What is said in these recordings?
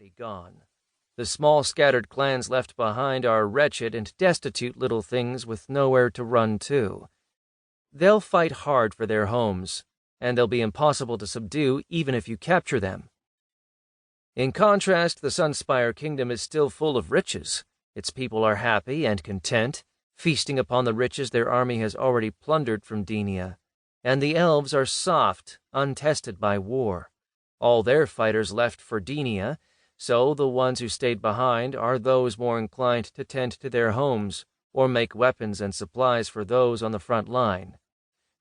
be gone. The small scattered clans left behind are wretched and destitute little things with nowhere to run to. They'll fight hard for their homes, and they'll be impossible to subdue even if you capture them. In contrast, the Sunspire Kingdom is still full of riches. Its people are happy and content, feasting upon the riches their army has already plundered from Deania, and the elves are soft, untested by war. All their fighters left for Deania, so the ones who stayed behind are those more inclined to tend to their homes or make weapons and supplies for those on the front line.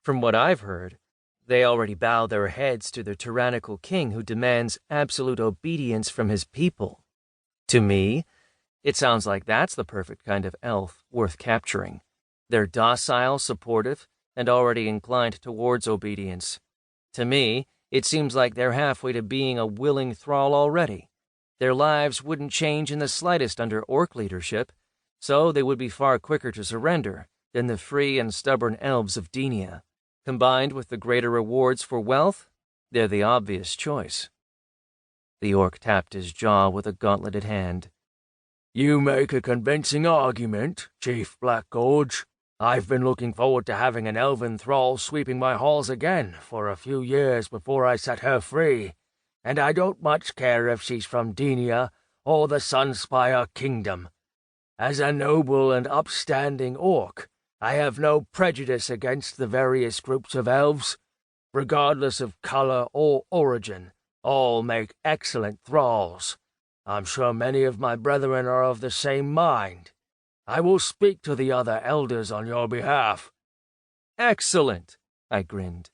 From what I've heard, they already bow their heads to the tyrannical king who demands absolute obedience from his people. To me, it sounds like that's the perfect kind of elf worth capturing. They're docile, supportive, and already inclined towards obedience. To me, it seems like they're halfway to being a willing thrall already. Their lives wouldn't change in the slightest under orc leadership, so they would be far quicker to surrender than the free and stubborn elves of Deania. Combined with the greater rewards for wealth, they're the obvious choice. The orc tapped his jaw with a gauntleted hand. You make a convincing argument, Chief Blackgorge. I've been looking forward to having an elven thrall sweeping my halls again for a few years before I set her free, and I don't much care if she's from Deania or the Sunspire Kingdom. As a noble and upstanding orc, I have no prejudice against the various groups of elves. Regardless of color or origin, all make excellent thralls. I'm sure many of my brethren are of the same mind. I will speak to the other elders on your behalf. Excellent, I grinned.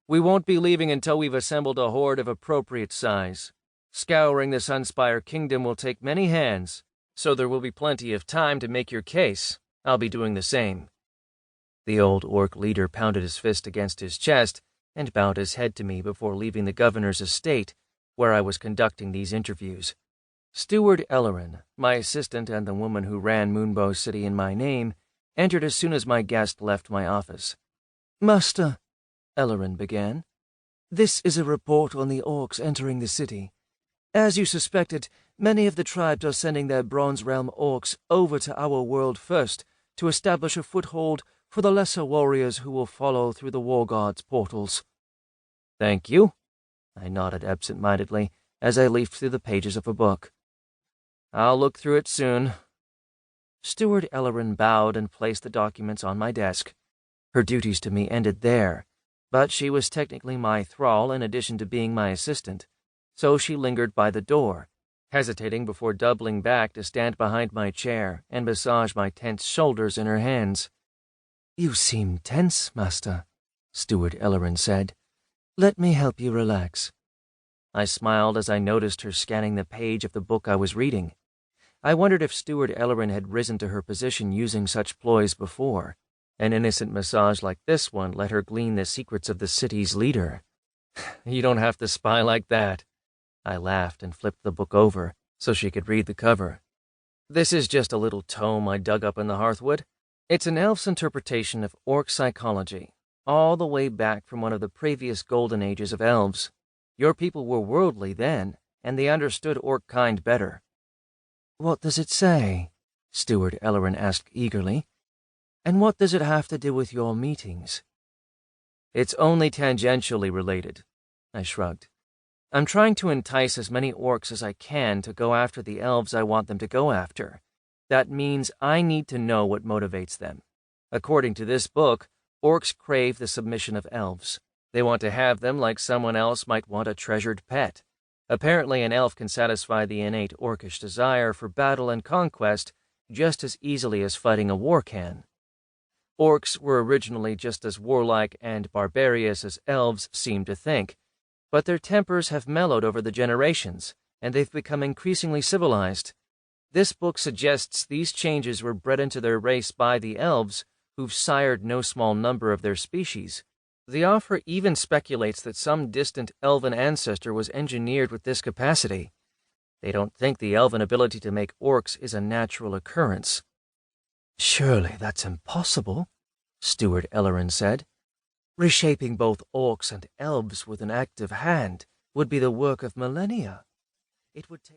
We won't be leaving until we've assembled a horde of appropriate size. Scouring the Sunspire Kingdom will take many hands, so there will be plenty of time to make your case. I'll be doing the same. The old orc leader pounded his fist against his chest and bowed his head to me before leaving the governor's estate, where I was conducting these interviews. Steward Ellerin, my assistant and the woman who ran Moonbow City in my name, entered as soon as my guest left my office. "Master," Ellerin began, "this is a report on the orcs entering the city. As you suspected, many of the tribes are sending their Bronze Realm orcs over to our world first to establish a foothold for the lesser warriors who will follow through the Wargod's portals." "Thank you," I nodded absent-mindedly as I leafed through the pages of a book. "I'll look through it soon." Steward Ellerin bowed and placed the documents on my desk. Her duties to me ended there, but she was technically my thrall in addition to being my assistant, so she lingered by the door, hesitating before doubling back to stand behind my chair and massage my tense shoulders in her hands. "You seem tense, Master," Steward Ellerin said. "Let me help you relax." I smiled as I noticed her scanning the page of the book I was reading. I wondered if Steward Ellerin had risen to her position using such ploys before. An innocent massage like this one let her glean the secrets of the city's leader. "You don't have to spy like that." I laughed and flipped the book over so she could read the cover. "This is just a little tome I dug up in the Hearthwood. It's an elf's interpretation of orc psychology, all the way back from one of the previous golden ages of elves. Your people were worldly then, and they understood orc kind better." "What does it say?" Steward Ellerin asked eagerly. "And what does it have to do with your meetings?" "It's only tangentially related," I shrugged. "I'm trying to entice as many orcs as I can to go after the elves I want them to go after. That means I need to know what motivates them. According to this book, orcs crave the submission of elves. They want to have them like someone else might want a treasured pet. Apparently an elf can satisfy the innate orcish desire for battle and conquest just as easily as fighting a war can. Orcs were originally just as warlike and barbarous as elves seem to think, but their tempers have mellowed over the generations, and they've become increasingly civilized. This book suggests these changes were bred into their race by the elves, who've sired no small number of their species. The author even speculates that some distant elven ancestor was engineered with this capacity. They don't think the elven ability to make orcs is a natural occurrence. "Surely that's impossible," Steward Ellerin said. "Reshaping both orcs and elves with an active hand would be the work of millennia. It would take..."